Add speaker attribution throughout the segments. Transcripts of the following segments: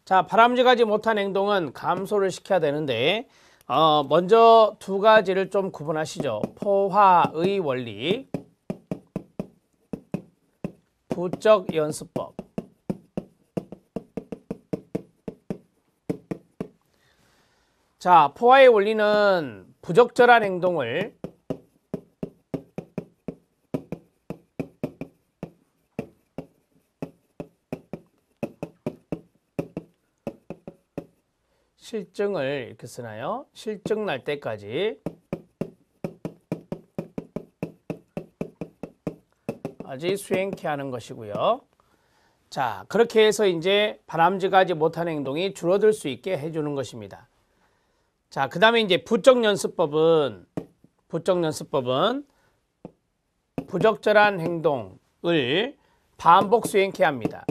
Speaker 1: 자, 바람직하지 못한 행동은 감소를 시켜야 되는데 먼저 두 가지를 좀 구분하시죠. 포화의 원리, 부적 연습법. 자, 포화의 원리는 부적절한 행동을 실증을 이렇게 쓰나요? 실증 날 때까지 아직 수행케 하는 것이고요. 자, 그렇게 해서 이제 바람직하지 못한 행동이 줄어들 수 있게 해주는 것입니다. 자, 그 다음에 이제 부적 연습법은 부적절한 행동을 반복 수행케 합니다.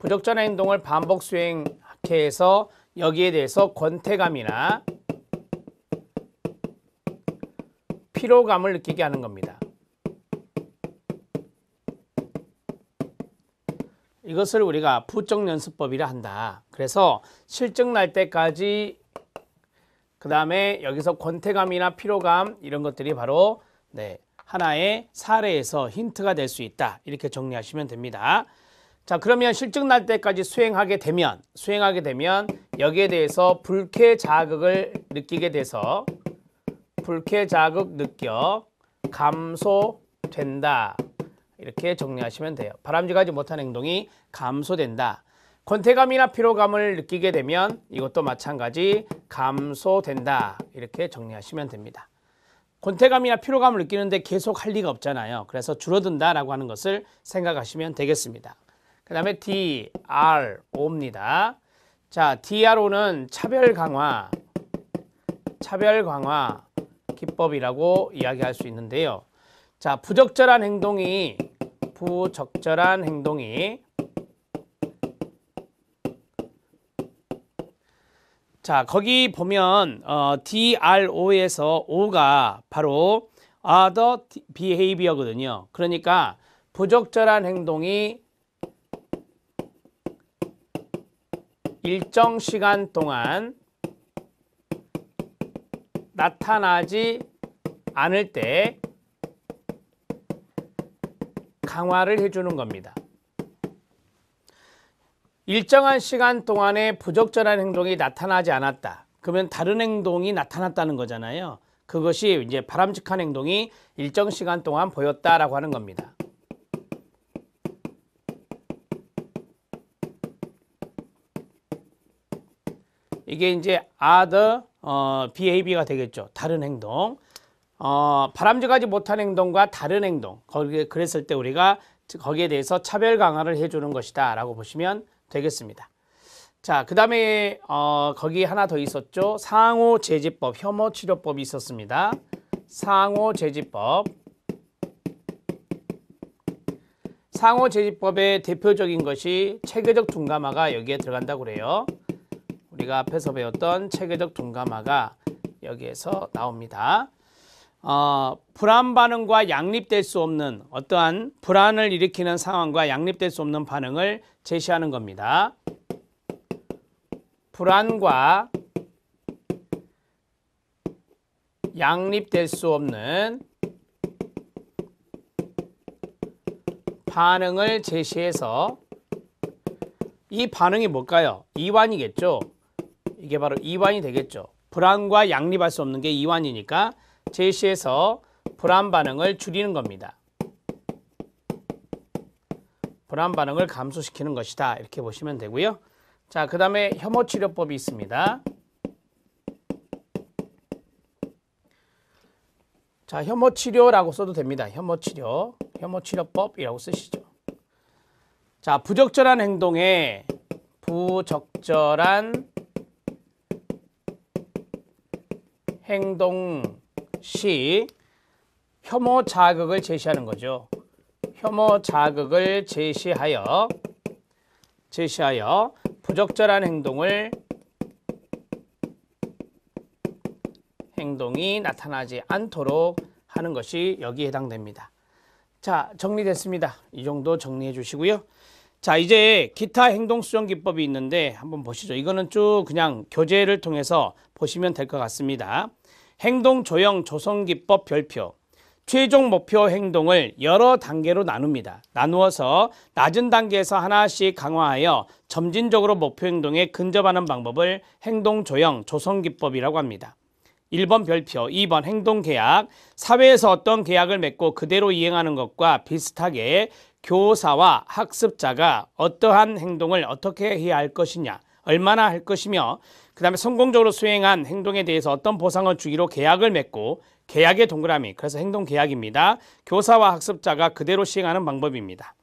Speaker 1: 부적절한 행동을 반복 수행케 해서 여기에 대해서 권태감이나 피로감을 느끼게 하는 겁니다. 이것을 우리가 부적 연습법이라 한다. 그래서 실증 날 때까지, 그 다음에 여기서 권태감이나 피로감 이런 것들이 바로 하나의 사례에서 힌트가 될 수 있다. 이렇게 정리하시면 됩니다. 자, 그러면 실증 날 때까지 수행하게 되면 여기에 대해서 불쾌 자극을 느끼게 돼서 불쾌 자극 느껴 감소된다. 이렇게 정리하시면 돼요. 바람직하지 못한 행동이 감소된다. 권태감이나 피로감을 느끼게 되면 이것도 마찬가지 감소된다. 이렇게 정리하시면 됩니다. 권태감이나 피로감을 느끼는데 계속 할 리가 없잖아요. 그래서 줄어든다라고 하는 것을 생각하시면 되겠습니다. 그 다음에 DRO입니다. 자, DRO는 차별 강화 기법이라고 이야기할 수 있는데요. 자, 부적절한 행동이 자, 거기 보면 DRO에서 O가 바로 other behavior거든요. 그러니까 부적절한 행동이 일정 시간 동안 나타나지 않을 때 강화를 해주는 겁니다. 일정한 시간 동안에 부적절한 행동이 나타나지 않았다. 그러면 다른 행동이 나타났다는 거잖아요. 그것이 이제 바람직한 행동이 일정 시간 동안 보였다라고 하는 겁니다. 이게 이제 other behavior가 되겠죠. 다른 행동. 바람직하지 못한 행동과 다른 행동. 그랬을 때 우리가 거기에 대해서 차별 강화를 해주는 것이다 라고 보시면 되겠습니다. 자, 그 다음에 거기 하나 더 있었죠. 상호제지법, 혐오치료법이 있었습니다. 상호제지법의 대표적인 것이 체계적 둔감화가 여기에 들어간다고 그래요. 우리가 앞에서 배웠던 체계적 둔감화가 여기에서 나옵니다. 불안 반응과 양립될 수 없는 어떠한 불안을 일으키는 상황과 양립될 수 없는 반응을 제시하는 겁니다. 불안과 양립될 수 없는 반응을 제시해서 이 반응이 뭘까요? 이완이겠죠. 이게 바로 이완이 되겠죠. 불안과 양립할 수 없는 게 이완이니까 제시해서 불안 반응을 줄이는 겁니다. 불안 반응을 감소시키는 것이다. 이렇게 보시면 되고요. 자, 그 다음에 혐오치료법이 있습니다. 자, 혐오치료라고 써도 됩니다. 혐오치료법이라고 쓰시죠. 자, 부적절한 행동에 부적절한 행동 시 혐오 자극을 제시하는 거죠. 혐오 자극을 제시하여 부적절한 행동이 나타나지 않도록 하는 것이 여기에 해당됩니다. 자, 정리됐습니다. 이 정도 정리해 주시고요. 자, 이제 기타 행동 수정 기법이 있는데 한번 보시죠. 이거는 쭉 그냥 교재를 통해서 보시면 될 것 같습니다. 행동 조형 조성 기법 별표. 최종 목표 행동을 여러 단계로 나눕니다. 나누어서 낮은 단계에서 하나씩 강화하여 점진적으로 목표 행동에 근접하는 방법을 행동 조형 조성 기법이라고 합니다. 1번 별표, 2번 행동 계약. 사회에서 어떤 계약을 맺고 그대로 이행하는 것과 비슷하게 교사와 학습자가 어떠한 행동을 어떻게 해야 할 것이냐, 얼마나 할 것이며 그 다음에 성공적으로 수행한 행동에 대해서 어떤 보상을 주기로 계약을 맺고 계약의 동그라미, 그래서 행동 계약입니다. 교사와 학습자가 그대로 시행하는 방법입니다.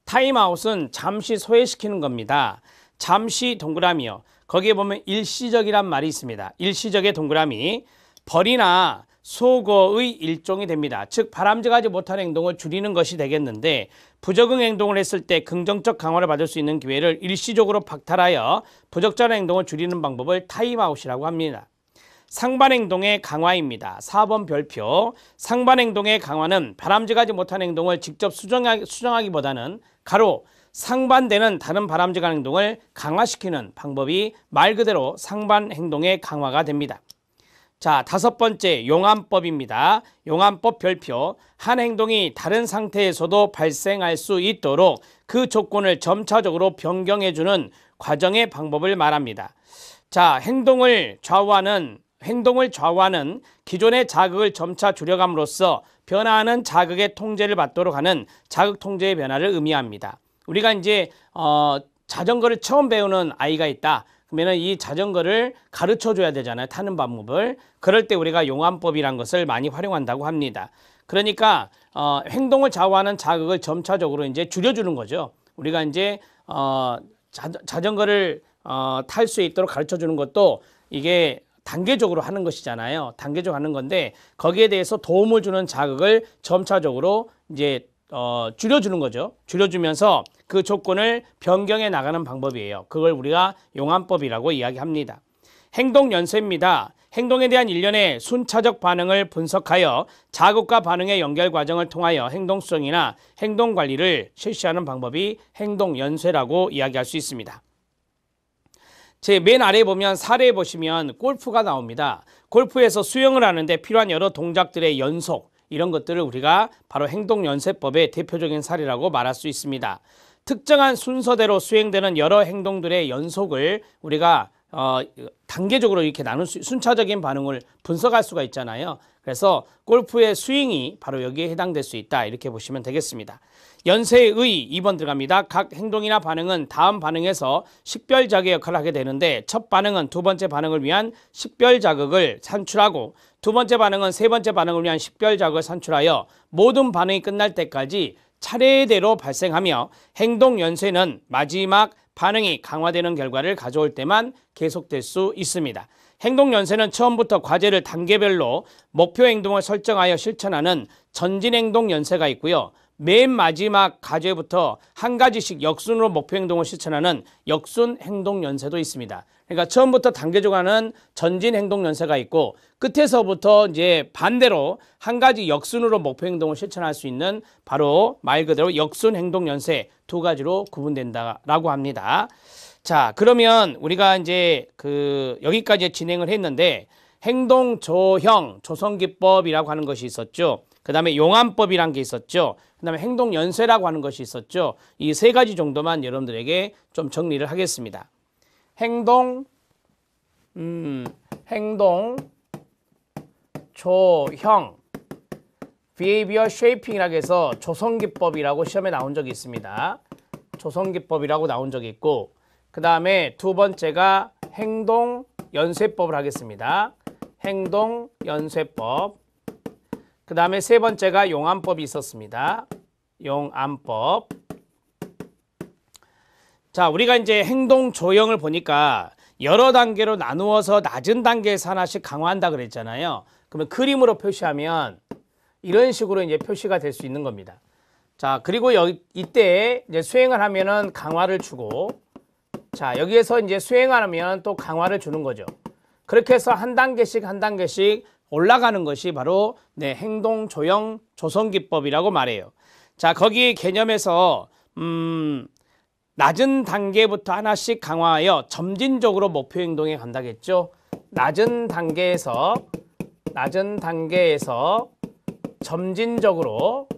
Speaker 1: 타임아웃은 잠시 소외시키는 겁니다. 잠시 동그라미요. 거기에 보면 일시적이란 말이 있습니다. 일시적의 동그라미, 벌이나 소거의 일종이 됩니다. 즉 바람직하지 못한 행동을 줄이는 것이 되겠는데 부적응 행동을 했을 때 긍정적 강화를 받을 수 있는 기회를 일시적으로 박탈하여 부적절한 행동을 줄이는 방법을 타임아웃이라고 합니다. 상반행동의 강화입니다. 4번 별표. 상반행동의 강화는 바람직하지 못한 행동을 직접 수정하기보다는 가로 상반되는 다른 바람직한 행동을 강화시키는 방법이 말 그대로 상반행동의 강화가 됩니다. 자, 5번째 용암법입니다. 용암법 별표. 한 행동이 다른 상태에서도 발생할 수 있도록 그 조건을 점차적으로 변경해주는 과정의 방법을 말합니다. 자, 행동을 좌우하는 기존의 자극을 점차 줄여감으로써 변화하는 자극의 통제를 받도록 하는 자극 통제의 변화를 의미합니다. 우리가 이제 자전거를 처음 배우는 아이가 있다. 그러면 이 자전거를 가르쳐 줘야 되잖아요. 타는 방법을. 그럴 때 우리가 용암법이란 것을 많이 활용한다고 합니다. 그러니까 행동을 좌우하는 자극을 점차적으로 이제 줄여주는 거죠. 우리가 이제 자전거를 탈 수 있도록 가르쳐 주는 것도 이게 단계적으로 하는 것이잖아요. 단계적으로 하는 건데 거기에 대해서 도움을 주는 자극을 점차적으로 이제 줄여주는 거죠. 줄여주면서 그 조건을 변경해 나가는 방법이에요. 그걸 우리가 용암법이라고 이야기합니다. 행동 연쇄입니다. 행동에 대한 일련의 순차적 반응을 분석하여 자극과 반응의 연결 과정을 통하여 행동 수정이나 행동 관리를 실시하는 방법이 행동 연쇄라고 이야기할 수 있습니다. 제 맨 아래에 보면 사례에 보시면 골프가 나옵니다. 골프에서 수영을 하는데 필요한 여러 동작들의 연속, 이런 것들을 우리가 바로 행동연쇄법의 대표적인 사례라고 말할 수 있습니다. 특정한 순서대로 수행되는 여러 행동들의 연속을 우리가 단계적으로 이렇게 나눌 수, 순차적인 반응을 분석할 수가 있잖아요. 그래서 골프의 스윙이 바로 여기에 해당될 수 있다. 이렇게 보시면 되겠습니다. 연쇄의 2번 들어갑니다. 각 행동이나 반응은 다음 반응에서 식별자극의 역할을 하게 되는데 첫 반응은 두 번째 반응을 위한 식별자극을 산출하고 두 번째 반응은 세 번째 반응을 위한 식별자극을 산출하여 모든 반응이 끝날 때까지 차례대로 발생하며 행동 연쇄는 마지막 반응이 강화되는 결과를 가져올 때만 계속될 수 있습니다. 행동 연쇄는 처음부터 과제를 단계별로 목표 행동을 설정하여 실천하는 전진 행동 연쇄가 있고요. 맨 마지막 과제부터 한 가지씩 역순으로 목표 행동을 실천하는 역순 행동 연쇄도 있습니다. 그러니까 처음부터 단계적으로 하는 전진 행동 연쇄가 있고 끝에서부터 이제 반대로 한 가지 역순으로 목표 행동을 실천할 수 있는 바로 말 그대로 역순 행동 연쇄 두 가지로 구분된다라고 합니다. 자, 그러면 우리가 이제 여기까지 진행을 했는데 행동 조형 조성 기법이라고 하는 것이 있었죠. 그 다음에 용암법이란 게 있었죠. 그 다음에 행동 연쇄라고 하는 것이 있었죠. 이 세 가지 정도만 여러분들에게 좀 정리를 하겠습니다. 행동 조형 behavior shaping이라고 해서 조성기법이라고 시험에 나온 적이 있습니다. 조성기법이라고 나온 적이 있고 그 다음에 두 번째가 행동 연쇄법을 하겠습니다. 행동 연쇄법. 그 다음에 세 번째가 용암법이 있었습니다. 용암법. 자, 우리가 이제 행동 조형을 보니까 여러 단계로 나누어서 낮은 단계에서 하나씩 강화한다 그랬잖아요. 그러면 그림으로 표시하면 이런 식으로 이제 표시가 될 수 있는 겁니다. 자, 그리고 이때 이제 수행을 하면은 강화를 주고, 자, 여기에서 이제 수행을 하면 또 강화를 주는 거죠. 그렇게 해서 한 단계씩 한 단계씩 올라가는 것이 바로 행동 조형 조성 기법이라고 말해요. 자, 거기 개념에서 낮은 단계부터 하나씩 강화하여 점진적으로 목표 행동에 간다겠죠. 낮은 단계에서 점진적으로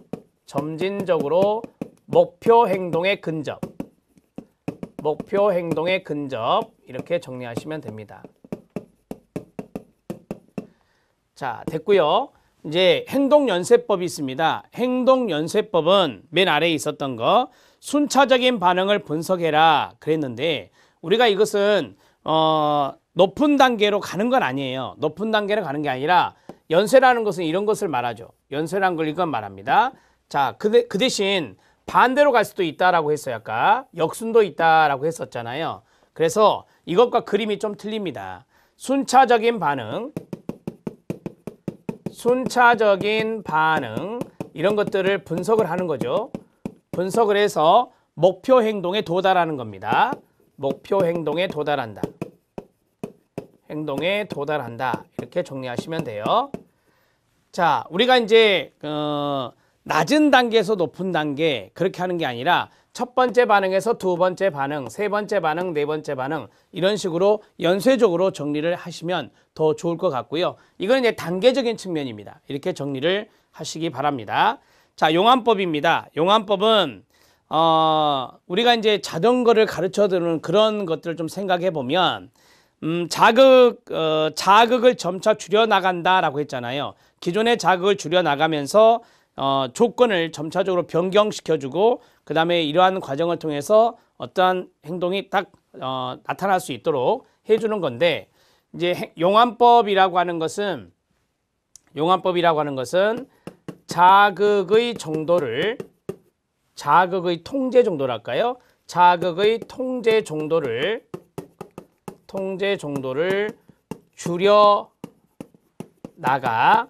Speaker 1: 목표 행동에 근접, 이렇게 정리하시면 됩니다. 자, 됐고요. 이제 행동연쇄법이 있습니다. 행동연쇄법은 맨 아래에 있었던 거 순차적인 반응을 분석해라 그랬는데, 우리가 이것은 높은 단계로 가는 건 아니에요. 높은 단계로 가는 게 아니라 연쇄라는 것은 이런 것을 말하죠. 연쇄라는 걸 이건 말합니다. 자, 그 대신 반대로 갈 수도 있다라고 했어요. 아까 역순도 있다라고 했었잖아요. 그래서 이것과 그림이 좀 틀립니다. 순차적인 반응 이런 것들을 분석을 하는 거죠. 분석을 해서 목표 행동에 도달하는 겁니다. 목표 행동에 도달한다. 이렇게 정리하시면 돼요. 자, 우리가 이제 낮은 단계에서 높은 단계 그렇게 하는 게 아니라 첫 번째 반응에서 두 번째 반응, 세 번째 반응, 네 번째 반응 이런 식으로 연쇄적으로 정리를 하시면 더 좋을 것 같고요. 이건 이제 단계적인 측면입니다. 이렇게 정리를 하시기 바랍니다. 자, 용암법입니다. 용암법은 우리가 이제 자전거를 가르쳐 드리는 그런 것들을 좀 생각해 보면 자극을 점차 줄여 나간다라고 했잖아요. 기존의 자극을 줄여 나가면서 조건을 점차적으로 변경시켜주고 그 다음에 이러한 과정을 통해서 어떠한 행동이 딱 나타날 수 있도록 해주는 건데, 이제 용암법이라고 하는 것은 자극의 통제 정도랄까요? 자극의 통제 정도를 줄여 나가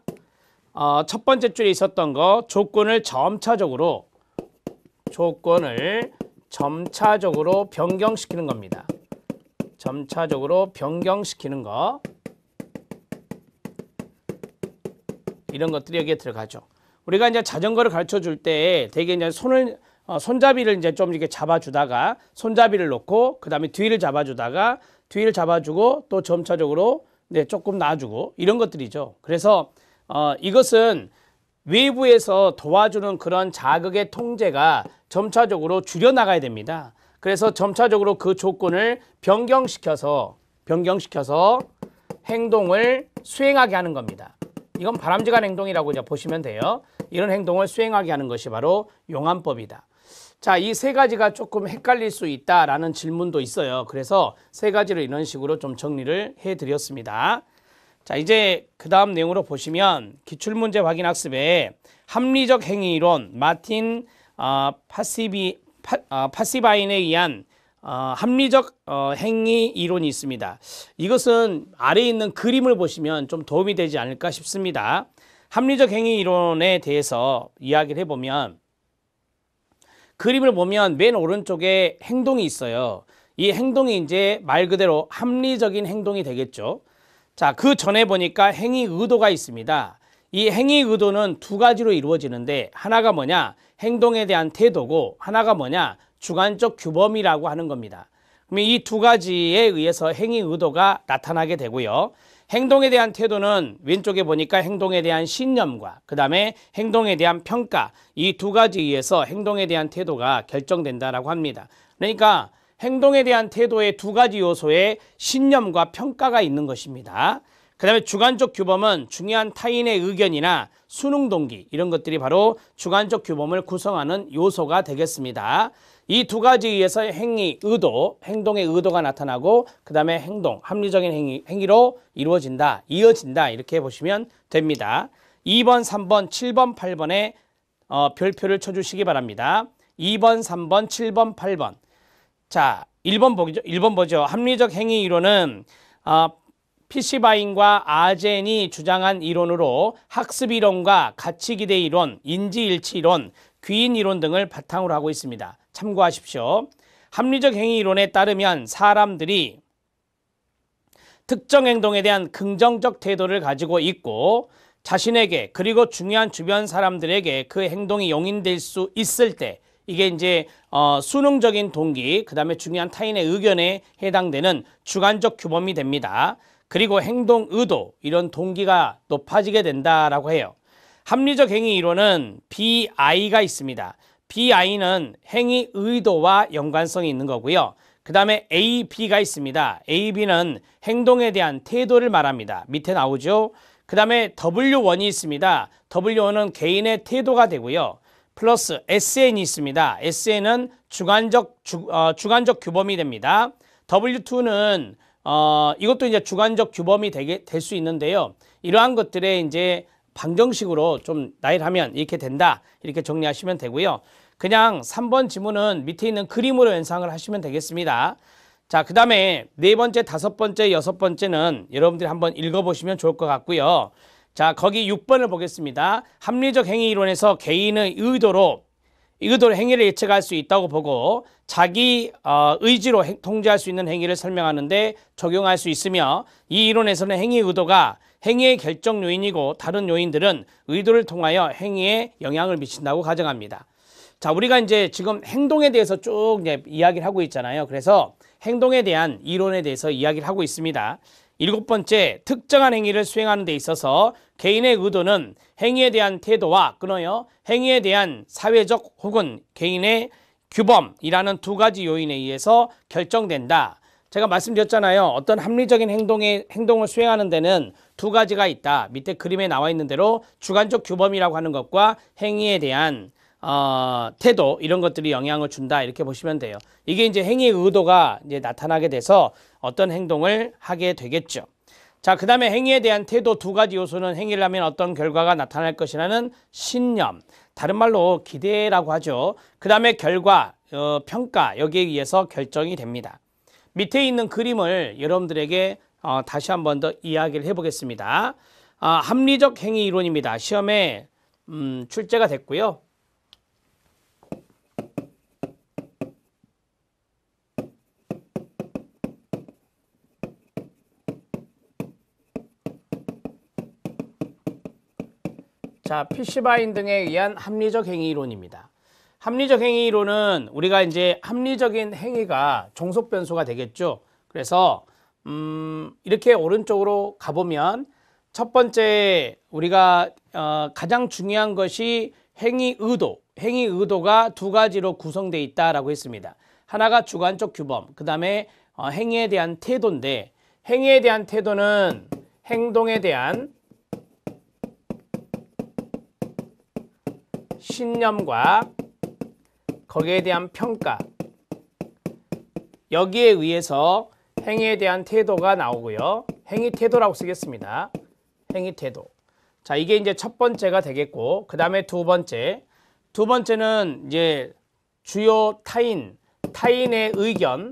Speaker 1: 첫 번째 줄에 있었던 거 조건을 점차적으로 변경시키는 겁니다. 점차적으로 변경시키는 거, 이런 것들이 여기에 들어가죠. 우리가 이제 자전거를 가르쳐 줄 때 되게 이제 손잡이를 이제 좀 이렇게 잡아주다가 손잡이를 놓고 그 다음에 뒤를 잡아주고 또 점차적으로 조금 놔주고 이런 것들이죠. 그래서 이것은 외부에서 도와주는 그런 자극의 통제가 점차적으로 줄여나가야 됩니다. 그래서 점차적으로 그 조건을 변경시켜서 행동을 수행하게 하는 겁니다. 이건 바람직한 행동이라고 이제 보시면 돼요. 이런 행동을 수행하게 하는 것이 바로 용암법이다. 자, 이 세 가지가 조금 헷갈릴 수 있다라는 질문도 있어요. 그래서 세 가지를 이런 식으로 좀 정리를 해드렸습니다. 자, 이제 그 다음 내용으로 보시면 기출문제 확인학습에 합리적 행위이론 마틴 파시바인에 의한 합리적 행위 이론이 있습니다. 이것은 아래에 있는 그림을 보시면 좀 도움이 되지 않을까 싶습니다. 합리적 행위 이론에 대해서 이야기를 해보면, 그림을 보면 맨 오른쪽에 행동이 있어요. 이 행동이 이제 말 그대로 합리적인 행동이 되겠죠. 자, 그 전에 보니까 행위 의도가 있습니다. 이 행위 의도는 두 가지로 이루어지는데, 하나가 뭐냐? 행동에 대한 태도고, 하나가 뭐냐? 주관적 규범이라고 하는 겁니다. 그러면 이 두 가지에 의해서 행위 의도가 나타나게 되고요. 행동에 대한 태도는 왼쪽에 보니까 행동에 대한 신념과 그 다음에 행동에 대한 평가, 이 두 가지에 의해서 행동에 대한 태도가 결정된다라고 합니다. 그러니까 행동에 대한 태도의 두 가지 요소에 신념과 평가가 있는 것입니다. 그 다음에 주관적 규범은 중요한 타인의 의견이나 수능 동기, 이런 것들이 바로 주관적 규범을 구성하는 요소가 되겠습니다. 이 두 가지에 의해서 행위, 의도, 행동의 의도가 나타나고 그 다음에 행동, 합리적인 행위로 이루어진다, 이어진다, 이렇게 보시면 됩니다. 2번, 3번, 7번, 8번에 별표를 쳐주시기 바랍니다. 2번, 3번, 7번, 8번. 자, 1번 보죠. 합리적 행위 이론은 피시바인과 아젠이 주장한 이론으로 학습 이론과 가치기대 이론, 인지일치 이론, 귀인 이론 등을 바탕으로 하고 있습니다. 참고하십시오. 합리적 행위 이론에 따르면 사람들이 특정 행동에 대한 긍정적 태도를 가지고 있고, 자신에게 그리고 중요한 주변 사람들에게 그 행동이 용인될 수 있을 때, 이게 이제 수능적인 동기, 그 다음에 중요한 타인의 의견에 해당되는 주관적 규범이 됩니다. 그리고 행동 의도, 이런 동기가 높아지게 된다라고 해요. 합리적 행위 이론은 BI가 있습니다. BI는 행위 의도와 연관성이 있는 거고요. 그 다음에 AB가 있습니다. AB는 행동에 대한 태도를 말합니다. 밑에 나오죠. 그 다음에 W1이 있습니다. W1은 개인의 태도가 되고요. 플러스 SN이 있습니다. SN은 주관적 규범이 됩니다. W2는 이것도 이제 주관적 규범이 될 수 있는데요. 이러한 것들에 이제 방정식으로 좀 나열하면 이렇게 된다. 이렇게 정리하시면 되고요. 그냥 3번 지문은 밑에 있는 그림으로 연상을 하시면 되겠습니다. 자, 그 다음에 네 번째, 다섯 번째, 여섯 번째는 여러분들이 한번 읽어보시면 좋을 것 같고요. 자, 거기 6번을 보겠습니다. 합리적 행위 이론에서 개인의 의도로 행위를 예측할 수 있다고 보고 자기 의지로 통제할 수 있는 행위를 설명하는데 적용할 수 있으며, 이 이론에서는 행위 의도가 행위의 결정 요인이고 다른 요인들은 의도를 통하여 행위에 영향을 미친다고 가정합니다. 자, 우리가 이제 지금 행동에 대해서 쭉 이제 이야기를 하고 있잖아요. 그래서 행동에 대한 이론에 대해서 이야기를 하고 있습니다. 7번째, 특정한 행위를 수행하는 데 있어서 개인의 의도는 행위에 대한 태도와 끊어요. 행위에 대한 사회적 혹은 개인의 규범이라는 두 가지 요인에 의해서 결정된다. 제가 말씀드렸잖아요. 어떤 합리적인 행동을 수행하는 데는 두 가지가 있다. 밑에 그림에 나와 있는 대로 주관적 규범이라고 하는 것과 행위에 대한 태도, 이런 것들이 영향을 준다. 이렇게 보시면 돼요. 이게 이제 행위의 의도가 이제 나타나게 돼서 어떤 행동을 하게 되겠죠. 자, 그 다음에 행위에 대한 태도 두 가지 요소는 행위를 하면 어떤 결과가 나타날 것이라는 신념, 다른 말로 기대라고 하죠. 그 다음에 결과, 평가, 여기에 의해서 결정이 됩니다. 밑에 있는 그림을 여러분들에게 다시 한 번 더 이야기를 해보겠습니다. 합리적 행위 이론입니다. 시험에 출제가 됐고요. 자, PC바인 등에 의한 합리적 행위 이론입니다. 합리적 행위 이론은 우리가 이제 합리적인 행위가 종속 변수가 되겠죠. 그래서 이렇게 오른쪽으로 가보면 첫 번째 우리가 가장 중요한 것이 행위 의도. 행위 의도가 두 가지로 구성되어 있다라고 했습니다. 하나가 주관적 규범, 그 다음에 행위에 대한 태도인데, 행위에 대한 태도는 행동에 대한 신념과 거기에 대한 평가, 여기에 의해서 행위에 대한 태도가 나오고요. 행위 태도라고 쓰겠습니다. 행위 태도. 자, 이게 이제 첫 번째가 되겠고, 그 다음에 두 번째는 이제 주요 타인의 의견.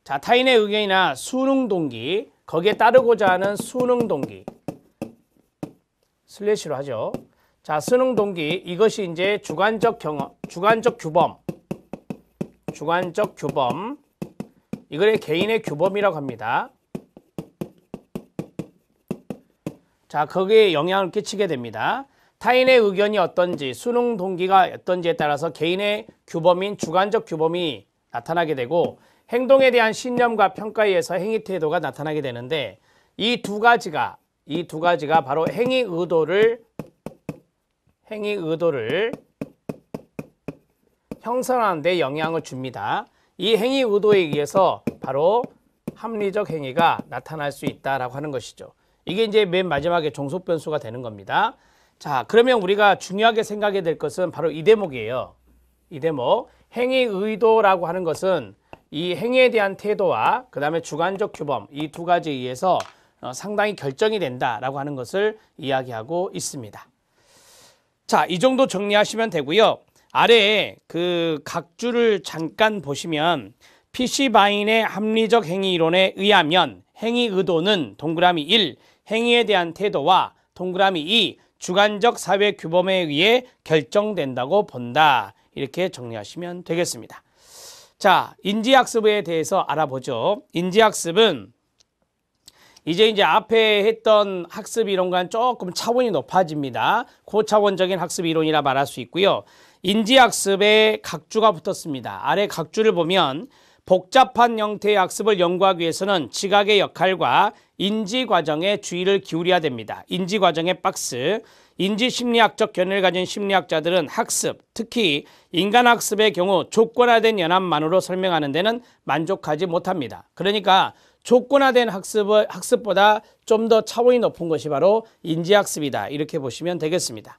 Speaker 1: 자, 타인의 의견이나 수능 동기, 거기에 따르고자 하는 수능 동기. 슬래시로 하죠. 자, 수능 동기, 이것이 이제 주관적 규범. 이걸 개인의 규범이라고 합니다. 자, 거기에 영향을 끼치게 됩니다. 타인의 의견이 어떤지, 수능 동기가 어떤지에 따라서 개인의 규범인 주관적 규범이 나타나게 되고, 행동에 대한 신념과 평가에 의해서 행위 태도가 나타나게 되는데, 이 두 가지가 바로 행위 의도를 형성하는 데 영향을 줍니다. 이 행위 의도에 의해서 바로 합리적 행위가 나타날 수 있다라고 하는 것이죠. 이게 이제 맨 마지막에 종속 변수가 되는 겁니다. 자, 그러면 우리가 중요하게 생각해야 될 것은 바로 이 대목이에요. 이 대목. 행위 의도라고 하는 것은 이 행위에 대한 태도와 그 다음에 주관적 규범, 이 두 가지에 의해서 상당히 결정이 된다라고 하는 것을 이야기하고 있습니다. 자, 이 정도 정리하시면 되고요. 아래에 그 각주를 잠깐 보시면 PC바인의 합리적 행위 이론에 의하면 행위 의도는 동그라미 1, 행위에 대한 태도와 동그라미 2, 주관적 사회 규범에 의해 결정된다고 본다. 이렇게 정리하시면 되겠습니다. 자, 인지학습에 대해서 알아보죠. 인지학습은 이제 앞에 했던 학습 이론과는 조금 차원이 높아집니다. 고차원적인 학습 이론이라 말할 수 있고요. 인지학습에 각주가 붙었습니다. 아래 각주를 보면 복잡한 형태의 학습을 연구하기 위해서는 지각의 역할과 인지 과정에 주의를 기울여야 됩니다. 인지 과정의 박스. 인지 심리학적 견해를 가진 심리학자들은 학습, 특히 인간학습의 경우 조건화된 연합만으로 설명하는 데는 만족하지 못합니다. 그러니까 조건화된 학습보다 좀 더 차원이 높은 것이 바로 인지학습이다. 이렇게 보시면 되겠습니다.